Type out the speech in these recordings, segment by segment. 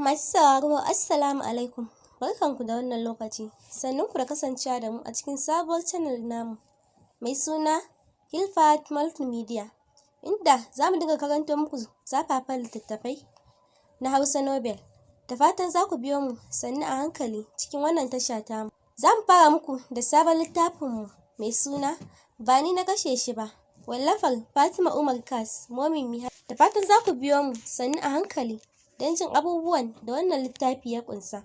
Masu sauraro Assalamu alaikum. Barkanku da wannan lokaci. Sannunku da kasancewa da mu a cikin sabuwar channel namu mai suna Hilfat Multimedia, inda za mu dinga karanto muku zafafan littattafai na Hausa Nobel. Da fatan za ku biyo mu sannu a hankali cikin wannan tasha tamu. Za mu fara muku da sabon littafinmu mai suna Ba ni na kashe shi ba, wallafar Fatima Umar Kas, Momin Miha. Da fatan za ku biyo mu sannu a hankali don jin abubuwan da wannan littafi ya ƙunsa.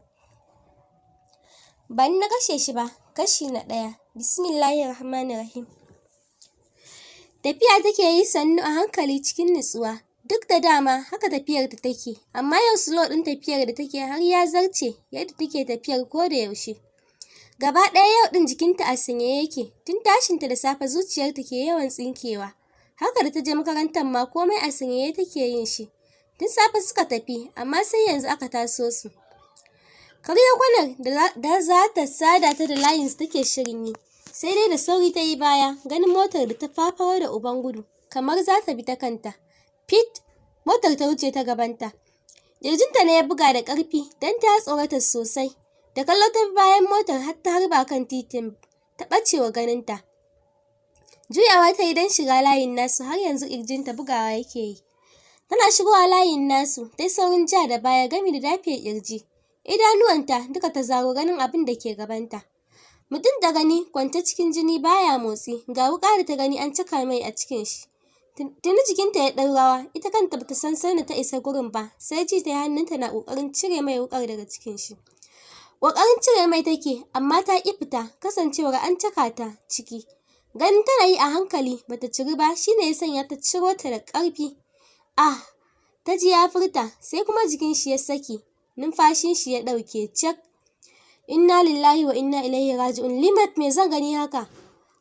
Ba ni na kashe shi ba, kashi na 1. Bismillahirrahmanirrahim. Tafiya take yi sannu a hankali cikin nutsuwa. Duk da dama haka tafiyar ta take, amma yau slow ɗin tafiyar da take har ya zarce yadda take tafiyar ko da yaushe. Gaba ɗaya yau ɗin jikinta a sanyaye yake, tun tashinta da safe zuciyarta ke yawan tsinkewa. Haka da ta je makarantar ma komai a sanyaye take yin shi. Tun safe suka tafi, amma sai yanzu aka taso su. Karya kwanar da za ta sada ta da layinsu take shirin yi, sai dai da sauri ta yi baya, ganin motar da ta fafaro da uban gudu, kamar za ta bi ta kanta. Fit, motar ta wuce ta gabanta. Ƙirjinta ne ya buga da ƙarfi don ta tsorata sosai. Da kallo ta bi bayan motar har ta harba kan titin, ta ɓacewa ganinta. Juyawa ta yi don shiga layin nasu, har yanzu ƙirjinta bugawa yake yi. Tana shigowa layin nasu, ta yi saurin ja da baya gami da dafe ƙirji. Idanuwanta duka ta zaro ganin abin da ke gabanta. Mutum da gani kwance cikin jini baya motsi, ga wuƙa da ta gani an caka mai a cikin shi. Tuni jikinta ya ɗau rawa, ita kanta bata san sanda ta isa gurin ba, sai ji ta hannunta na ƙoƙarin cire mai wuƙar daga cikin shi. Ƙoƙarin cire mai take, amma ta ƙi fita, kasancewar an caka ta ciki. Ganin tana yi a hankali bata ciri ba, shine ya sanya ta ciro ta da ƙarfi. Ah, ta ji ya furta, sai kuma jikin shi ya saki, numfashin shi ya ɗauke cak. Inna lillahi wa inna ilaihi raji'un. Limat, me zan gani haka?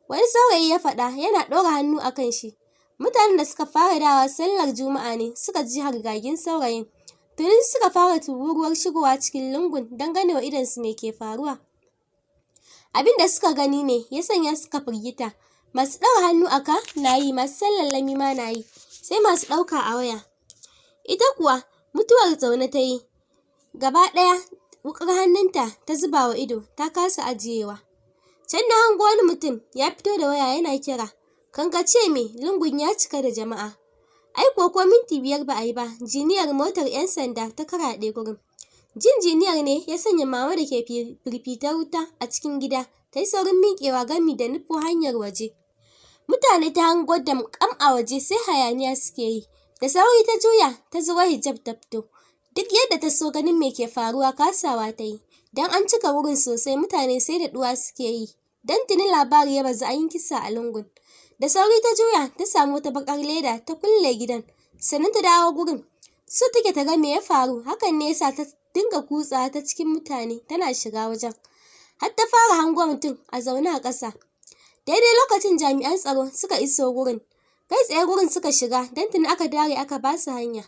Wani saurayi ya faɗa, yana ɗora hannu a kan shi. Mutanen da suka fara dawa sallar Juma'a ne suka ji hargagin saurayin. Tuni suka fara tururuwar shigowa cikin lungun don ganewa idonsu me ke faruwa. Abin da suka gani ne ya sanya suka firgita. Masu ɗaura hannu a ka na yi, masu sallallami ma na yi, sai masu ɗauka a waya. Ita kuwa mutuwar zaune ta yi. Gaba ɗaya wukar hannunta ta zuba wa ido, ta kasa ajiyewa. Can na hango wani mutum ya fito da waya yana kira. Kankace me, lungun ya cika da jama'a. Ai ko minti 5 ba a yi ba, jiniyar motar 'yan sanda ta karaɗe gurin. Jin jiniyar ne ya sanya mama da ke firfitar wuta a cikin gida ta yi saurin miƙewa gami da nufo hanyar waje. Mutane ta hango da kam a waje sai hayaniya suke yi. Da sauri ta juya ta zuba hijab ta fito. Duk yadda ta so ganin me ke faruwa kasawa ta yi. Don an cika wurin sosai, mutane sai da ɗuwa suke yi. Don tuni labari ya bazu an yi kisa a lungun. Da sauri ta juya ta samu wata baƙar leda ta kulle gidan. Sannan ta dawo gurin. So take ta ga me ya faru, hakan ne yasa ta dinga kutsa ta cikin mutane tana shiga wajen. Har ta fara hango mutum a zaune a ƙasa. Daidai lokacin jami'an tsaro suka iso gurin. Kai tsaye gurin suka shiga, don tuni aka dare aka ba su hanya.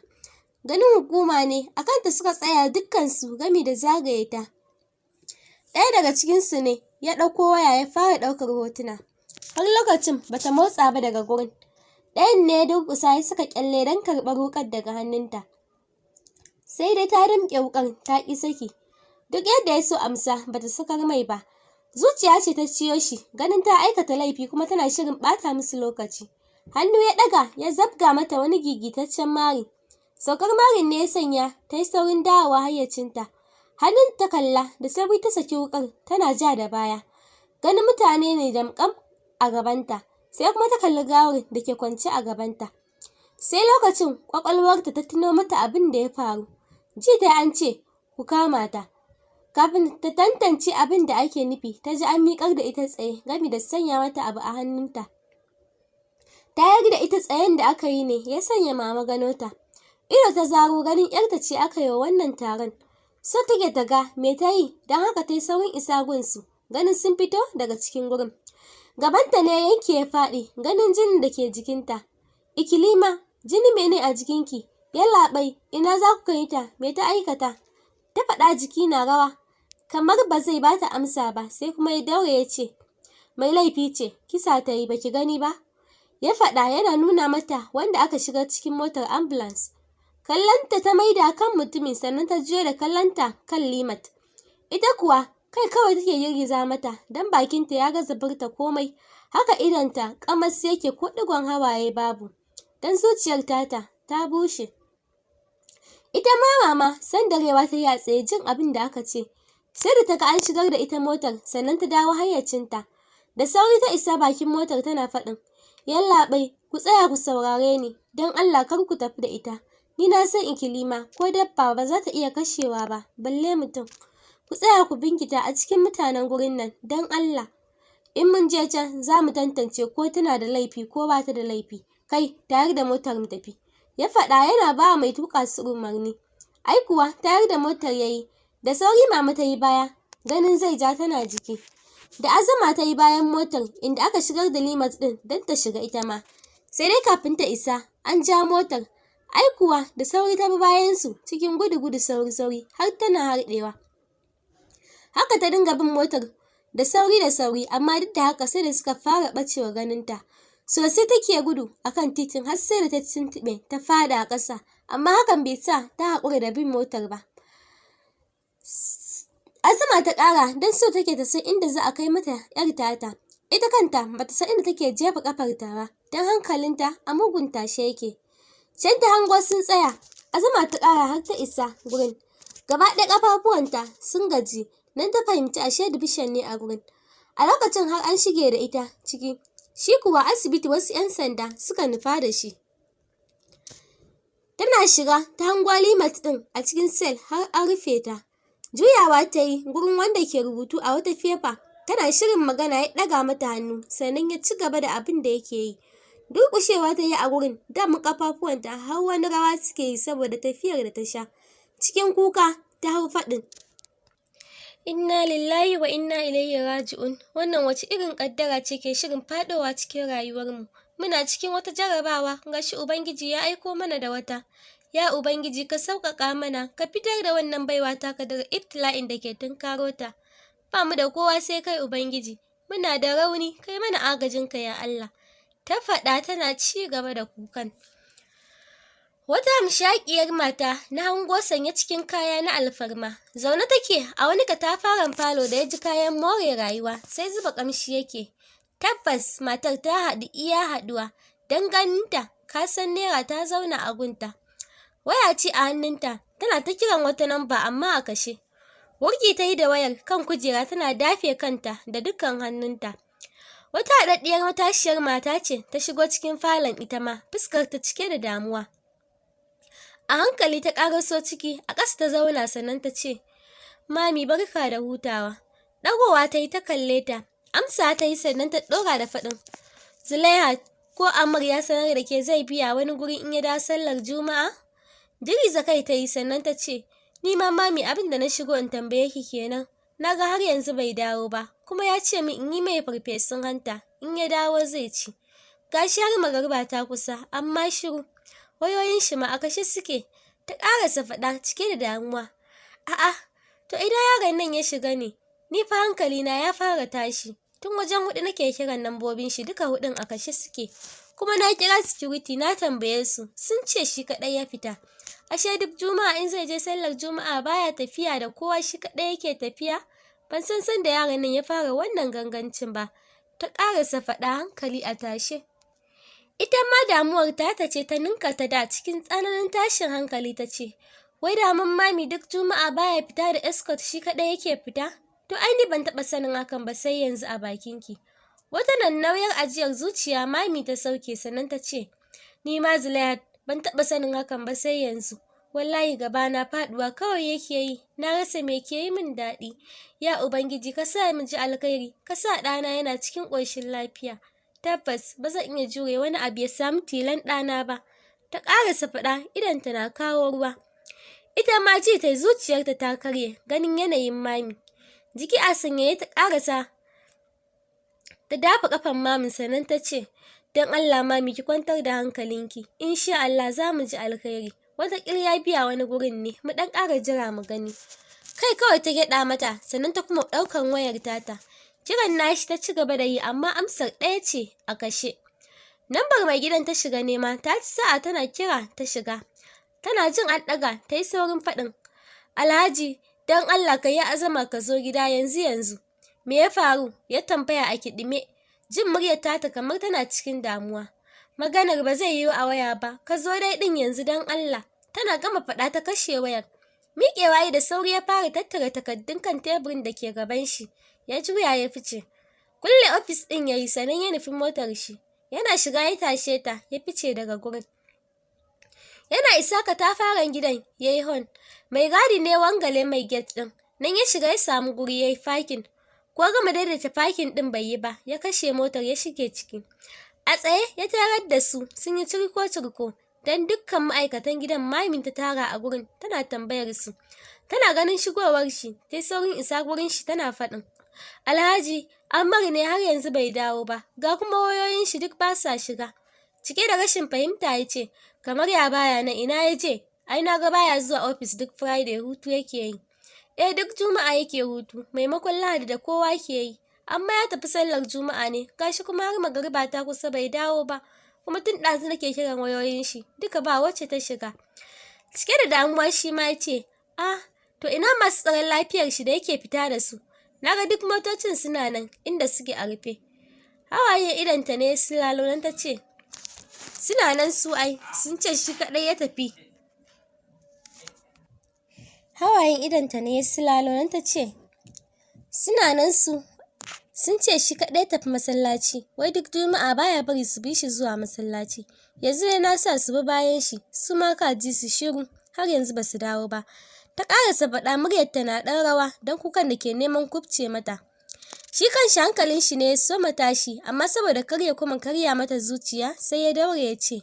Ganin hukuma ne, a kanta suka tsaya dukkansu gami da zagaye ta. Ɗaya daga cikinsu ne ya ɗauko waya ya fara ɗaukar hotuna. Har lokacin bata motsa ba daga gurin. Ɗayan ne ya durƙusa ya saka ƙyalle don karɓar wuƙar daga hannunta. Sai dai ta damƙe wuƙar ta ƙi saki. Duk yadda ya so amsa bata sakar mai ba. Zuciya ce ta ciyo shi, ganin ta aikata laifi kuma tana shirin ɓata musu lokaci. Hannu ya ɗaga ya zabga mata wani gigitaccen mari. Saukar marin ne ya sanya ta yi saurin dawowa hayyacinta. Hannun ta kalla da sauri ta saki wuƙar tana ja da baya. Ganin mutane ne damƙam a gabanta, sai kuma ta kalli gawar da ke kwance a gabanta. Sai lokacin ƙwaƙwalwarta ta tuno mata abin da ya faru. Ji ta an ce, ku kama ta. Kafin ta tantance abin da ake nufi, ta ji an miƙar da ita tsaye gami da sanya mata abu a hannunta. Tayar da ita tsayen da aka yi ne ya sanya mama gano ta. Ido ta zaro ganin 'yarta ce aka yi wa wannan taron. So take ta ga me ta yi, don haka ta yi saurin isa gunsu, ganin sun fito daga cikin gurin. Gabanta ne yanke ya faɗi, ganin jinin da ke jikinta. Ikilima, jini mene a jikinki? Yallaɓai, ina za ku kai ta? Me ta aikata? Ta faɗa jiki na rawa. Kamar ba zai ba ta amsa ba, sai kuma ya daure ya ce, mai laifi ce, kisa ta yi, baki gani ba? Ya faɗa yana nuna mata wanda aka shiga cikin motar ambulance. Kallonta ta maida kan mutumin sannan ta juyo da kallonta kan Limat. Ita kuwa kai kawai take girgiza mata don bakinta ya gaza furta komai. Haka idonta ƙamas yake ko ɗigon hawaye babu. Don zuciyar tata ta bushe. Ita ma mama sandarewa ta yi a tsaye jin abin da aka ce. Sai da ta ga an shigar da ita motar sannan ta dawo hayyacinta. Da sauri ta isa bakin motar tana faɗin, yallaɓai, ku tsaya ku saurare ni, don Allah kar ku tafi da ita. Ni na san Ikilima ko dabba ba za ta iya kashewa ba, balle mutum. Ku tsaya ku binkita a cikin mutanen gurin nan, don Allah. In mun je can za mu tantance ko tana da laifi ko ba ta da laifi. Kai, tayar da motar mu tafi. Ya faɗa yana ba mai tuƙa su umarni. Ai kuwa tayar da motar ya yi. Da sauri mama ta yi baya, ganin zai ja tana jiki. Da azama ta yi bayan motar inda aka shigar da Limat ɗin don ta shiga ita ma. Sai dai kafin ta isa, an ja motar. Ai kuwa da sauri ta bi bayansu cikin gudu-gudu sauri-sauri har tana harɗewa. Haka ta dinga bin motar da sauri amma duk da haka sai da suka fara ɓacewa ganinta. Sosai take gudu akan titin har sai da ta tuntuɓe ta fada a ƙasa, amma hakan bai sa ta haƙura da bin motar ba. Azuma ta ƙara don so take ta san inda za a kai mata 'yar tata. Ita kanta bata san inda take jefa ƙafarta ba, don hankalinta a mugun tashe yake. Can ta hango sun tsaya, Azuma ta ƙara har ta isa gurin. Gaba ɗaya ƙafafuwanta sun gaji, nan ta fahimci ashe dibishan ne a gurin. A lokacin har an shige da ita ciki, shi kuwa asibiti wasu 'yan sanda suka nufa da shi. Tana shiga ta hango Limat ɗin a cikin sel har an rufe ta. Juyawa ta yi gurin wanda ke rubutu a wata fefa, tana shirin magana ya ɗaga mata hannu sannan ya ci gaba da abin da yake yi. Durƙushewa ta yi a gurin, dama ƙafafuwanta har wani rawa suke yi saboda tafiyar da ta sha. Cikin kuka ta hau faɗin, inna lillahi wa inna ilaihi raji'un. Wannan wace irin ƙaddara ce ke shirin faɗowa cikin rayuwarmu? Muna cikin wata jarabawa, gashi Ubangiji ya aiko mana da wata. Ya Ubangiji ka sauƙaƙa mana, ka fitar da wannan baiwa taka daga ibtila'in da ke tunkaro ta. Ba mu da kowa sai kai Ubangiji, muna da rauni, kai mana agajinka ya Allah. Ta faɗa tana ci gaba da kukan. Wata hamshakiyar mata na hango sanye cikin kaya na alfarma. Zaune take a wani katafaren falo da ya ji kayan more rayuwa, sai zuba ƙamshi yake. Tabbas matar ta haɗu iya haɗuwa, don ganinta ka san Naira ta zauna a gunta. Waya ce a hannunta, tana ta kiran wata namba amma a kashe. Wurgi ta yi da wayar kan kujera tana dafe kanta da dukkan hannunta. Wata haɗaɗɗiyar matashiyar mata ce ta shigo cikin falon ita ma, fuskar ta cike da damuwa. A hankali ta ƙaraso ciki, a ƙasa ta zauna sannan ta ce, Mami barka da hutawa. Ɗagowa ta yi ta kalle ta, amsa ta yi sannan ta ɗora da faɗin. Zulaiha ko Ammar ya sanar da ke zai biya wani guri in ya dawo sallar Juma'a? Jiriza kai ta yi sannan ta ce, Ni ma mami abin da na shigo in tambaye ki kenan. Na ga har yanzu bai dawo ba, kuma ya ce min in yi mai farfesun hanta, in ya dawo zai ci. Gashi har magariba ta kusa, amma shiru. Wayoyin shi ma a kashe suke. Ta ƙarasa faɗa cike da damuwa. A'a, to idan yaron nan ya shiga ne, ni fa hankalina ya fara tashi. Tun wajen 4 nake kiran lambobin shi duka 4 a kashe suke. Kuma na kira security na tambaye su, sun ce shi kaɗai ya fita. Ashe duk Juma'a in zai je sallar Juma'a baya tafiya da kowa, shi kaɗai yake tafiya? Ban san da yaron nan ya fara wannan gangancin ba. Ta ƙarasa faɗa hankali a tashe. Ita ma damuwar ta ce ta ninka ta da cikin tsananin tashin hankali ta ce, wai daman mami duk Juma'a baya fita da escort shi kaɗai yake fita? To ai ni ban taɓa sanin hakan ba sai yanzu a bakinki. Wata nauyar ajiyar zuciya mami ta sauke sannan ta ce, ni ma Zulaihat ban taɓa sanin hakan ba sai yanzu. Wallahi gabana faɗuwa kawai yake yi, na rasa me ke yi min daɗi. Ya Ubangiji ka sa mu ji alkhairi, ka sa ɗana yana cikin ƙoshin lafiya. Tabbas ba zan iya jure wani abu ya samu tilan ɗana ba. Ta ƙarasa faɗa idonta na kawo ruwa. Ita ma ji ta zuciyarta ta karye ganin yanayin mami. Jiki a sanyaye ta ƙarasa ta dafa ƙafan mamin sannan ta ce, don Allah mami ki kwantar da hankalinki, insha Allah za mu ji alkhairi. Wataƙila ya biya wani gurin ne, mu ɗan ƙara jira mu gani. Kai kawai ta gyaɗa mata sannan ta kuma ɗaukan wayar tata. Kiran nashi ta ci gaba da yi amma amsar ɗaya ce a kashe. Nambar mai gidan ta shiga nema, ta ci sa'a tana kira ta shiga. Tana jin an ɗaga, ta yi saurin faɗin, Alhaji, don Allah ka yi azama ka zo gida yanzu. Me ya faru? Ya tambaya a kiɗime. Jin muryar tata kamar tana cikin damuwa. Maganar ba zai yiwu a waya ba, ka zo dai ɗin yanzu don Allah. Tana gama faɗa ta kashe wayar. Miƙewa yi da sauri ya fara tattara takardun kan teburin da ke gaban shi. Ya juya ya fice. Kulle ofis ɗin ya yi sannan ya nufi motar shi. Yana shiga ya tashe ta, ya fice daga gurin. Yana isa katafaren gidan, ya yi hon. Mai gadi ne wangale mai get ɗin. Nan ya shiga ya samu guri ya yi fakin. Ko gama daidaita fakin ɗin bai yi ba, ya kashe motar ya shige ciki. A tsaye ya tarar da su sun yi cirko-cirko. Don dukkan ma'aikatan gidan mamin ta tara a gurin tana tambayar su. Tana ganin shigowar shi, ta yi saurin isa gurin shi tana faɗin. Alhaji, Ammar ne har yanzu bai dawo ba, ga kuma wayoyin shi duk ba sa shiga. Cike da rashin fahimta ya ce, kamar ya baya na ina ya je? Ai na ga baya zuwa ofis duk Friday hutu yake yi. Duk Juma'a yake hutu, maimakon Lahadi da kowa ke yi. Amma ya tafi sallar Juma'a ne, gashi kuma har magariba ta kusa bai dawo ba. Kuma tun ɗazu nake kiran wayoyin shi, duka ba wacce ta shiga. Cike da damuwa shi ma ya ce, to ina masu tsaron lafiyar shi da yake fita da su? Na ga duk motocin suna nan inda suke a rufe. Hawaye idanta ne silalo nan ta ce, suna nan su ai, sun ce shi kaɗai ya tafi. Hawayen idanta ne silalo nan ta ce, suna nan su. Sun ce shi kaɗai tafi masallaci, wai duk Juma'a baya bari su bi shi zuwa masallaci. Yanzu ne na sa su bi bayan shi, su ma ka ji su shiru, har yanzu ba su dawo ba. Ta ƙarasa faɗa muryarta na ɗan rawa don kukan da ke neman kubce mata. Shi kanshi hankalin shi ne ya soma tashi, amma saboda kuma karya mata zuciya, sai ya daure ya ce,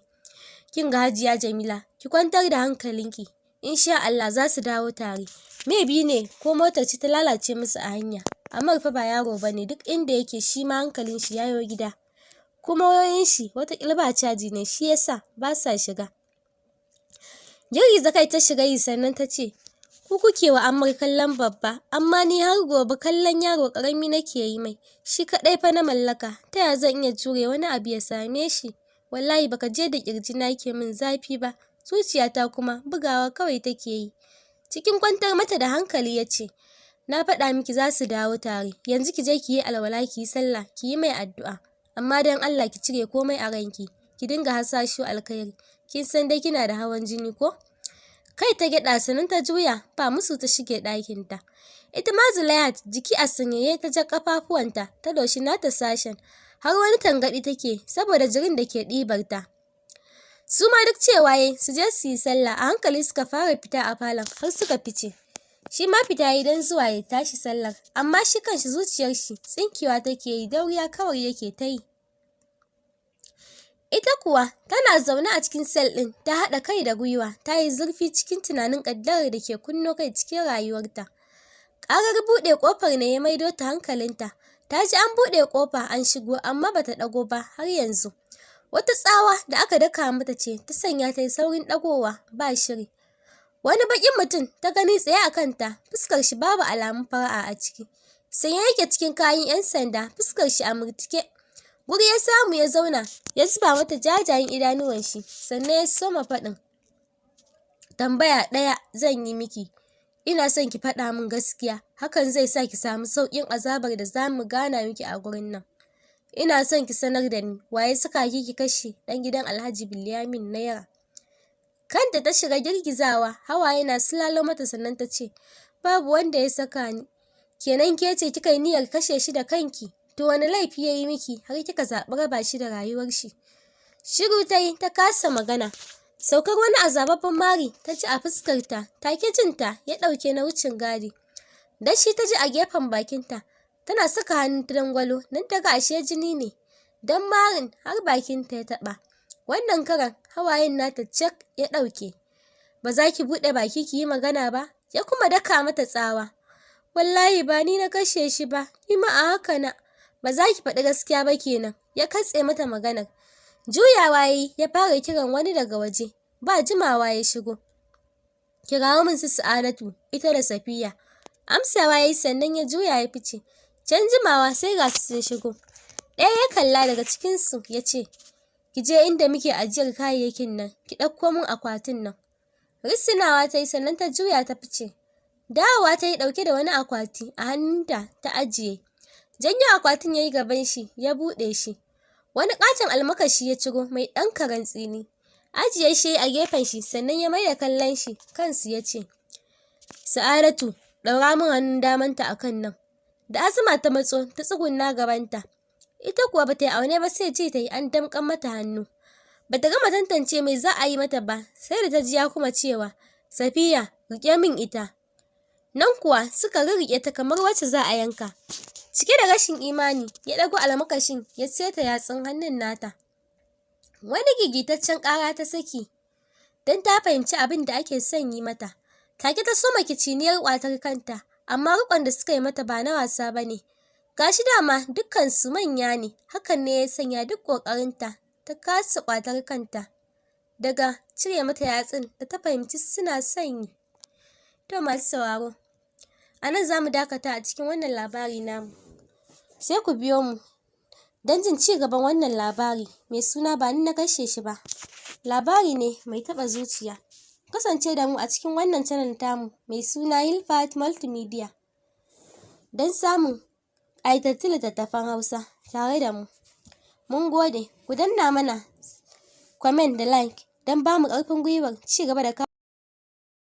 kin ga Hajiya Jamila, ki kwantar da hankalinki, insha Allah za su dawo tare. Maybe ne ko motar ce ta lalace musu a hanya. Ammar fa ba yaro ba ne, duk inda yake shi ma hankalin shi yayo gida. Kuma wayoyin shi wataƙila ba caji ne, shi yasa ba sa shiga. Girgiza kai ta shiga yi sannan ta ce, ku kuke wa Ammar kallon babba, amma ni har gobe kallon yaro ƙarami nake yi mai. Shi kaɗai fa na mallaka, ta ya zan iya jure wani abu ya same shi? Wallahi baka je da ƙirjina yake min zafi ba, zuciyata kuma bugawa kawai take yi. Cikin kwantar mata da hankali ya ce, na faɗa miki za su dawo tare, yanzu ki je ki yi alwala ki yi sallah, ki yi mai addu'a. Amma don Allah ki cire komai a ranki, ki dinga hasasho alkhairi. Kin san dai kina da hawan jini ko? Kai ta gyaɗa sannan ta juya, ba musu ta shige ɗakinta. Ita ma Zulayat jiki a sanyaye ta ja ƙafafuwanta, ta doshi nata sashen. Har wani tangaɗi take saboda jirin da ke ɗibarta. Su ma duk cewa yayi su je su yi sallah, a hankali suka fara fita a falon har suka fice. Shi ma fita yi don zuwa ya tashi sallar, amma shi kanshi zuciyar shi tsinkewa take yi, dauriya kawai yake ta yi. Ita kuwa tana zaune a cikin sel ɗin, ta haɗa kai da gwiwa, ta yi zurfi cikin tunanin ƙaddarar da ke kunno kai cikin rayuwarta. Ƙarar buɗe ƙofar ne ya maido ta hankalinta. Ta ji an buɗe ƙofa an shigo, amma bata ɗago ba har yanzu. Wata tsawa da aka daka mata ce ta sanya ta yi saurin ɗagowa ba shiri. Wani baƙin mutum ta gani tsaye a kanta, fuskar shi babu alamun fara'a a ciki. Sanye yake cikin kayan 'yan sanda, fuskar shi a murtuke. Guri ya samu ya zauna, ya zuba mata jajayen idanuwan shi, sannan ya soma faɗin. Tambaya ɗaya zan yi miki. Ina son ki faɗa min gaskiya, hakan zai sa ki samu sauƙin azabar da za mu gana miki a gurin nan. Ina son ki sanar da ni, waye saka ki kashe ɗan gidan Alhaji Bilyamin Naira? Kanta ta shiga girgizawa, hawaye na sulalo mata sannan ta ce, babu wanda ya saka ni. Kenan ke ce kika yi niyyar kashe shi da kanki? To wani laifi ya yi miki har kika zaɓi raba shi da rayuwar shi? Shiru ta yi ta kasa magana. Saukar wani azababban mari ta ji a fuskarta, take jinta ya ɗauke na wucin gadi. Dashi ta ji a gefen bakinta, tana saka hannun ta dangwalo, nan ta ga ashe jini ne. Dan marin har bakinta ya taɓa. Wannan karan hawayen nata cak ya ɗauke. Ba za ki buɗe baki ki yi magana ba? Ya kuma daka mata tsawa. Wallahi ba ni na kashe shi ba, ni ma a haka na. Ba za ki faɗi gaskiya ba kenan. Ya katse mata maganar. Juyawa yayi ya fara kiran wani daga waje. Ba jimawa ya shigo. Kirawo min su Sa'adatu, ita da Safiya. Amsawa yayi sannan ya juya ya fice. Can jimawa sai ga su sun shigo. Ɗaya ya kalla daga cikinsu ya ce, ki je inda muke ajiyar kayayyakin nan, ki ɗauko min akwatin nan. Risinawa ta yi sannan ta juya ta fice. Dawowa ta yi ɗauke da wani akwati a hannunta ta ajiye. Janyo akwatin ya yi gaban shi ya buɗe shi. Wani ƙaton almakashi ya ciro mai ɗan karen tsini. Ajiye shi a gefen shi sannan ya maida kallon shi kansu ya ce, Sa'adatu, ɗaura min hannun damanta a kan nan. Da Azuma ta matso ta tsugunna gabanta. Ita kuwa bata yi aune ba sai ji ta yi an damƙan mata hannu. Bata gama tantance mai za a yi mata ba sai da ta ji ya kuma cewa, Safiya, riƙe min ita. Nan kuwa suka rirriƙe ta kamar wacce za a yanka. Cike da rashin imani ya ɗago almakashin ya seta yatsun hannun nata. Wani gigitaccen ƙara ta saki don ta fahimci abin da ake son yi mata. Take ta soma kiciniyar ƙwatar kanta, amma riƙon da suka yi mata ba na wasa ba ne. Gashi dama dukkansu manya ne, hakan ne ya sanya duk ƙoƙarinta ta kasa ƙwatar kanta daga cire mata yatsun da ta fahimci suna son yi. To masu sauraro, a nan za mu dakata a cikin wannan labari namu. Sai ku biyo mu don jin ci gaban wannan labari mai suna ba ni na kashe shi ba. Labari ne mai taɓa zuciya. Kasance da mu a cikin wannan channel tamu mai suna Hilfat Multimedia don samun ƙayatattun littattafan Hausa tare da mu. Mun gode, ku danna mana comment da like don ba mu ƙarfin gwiwar ci gaba da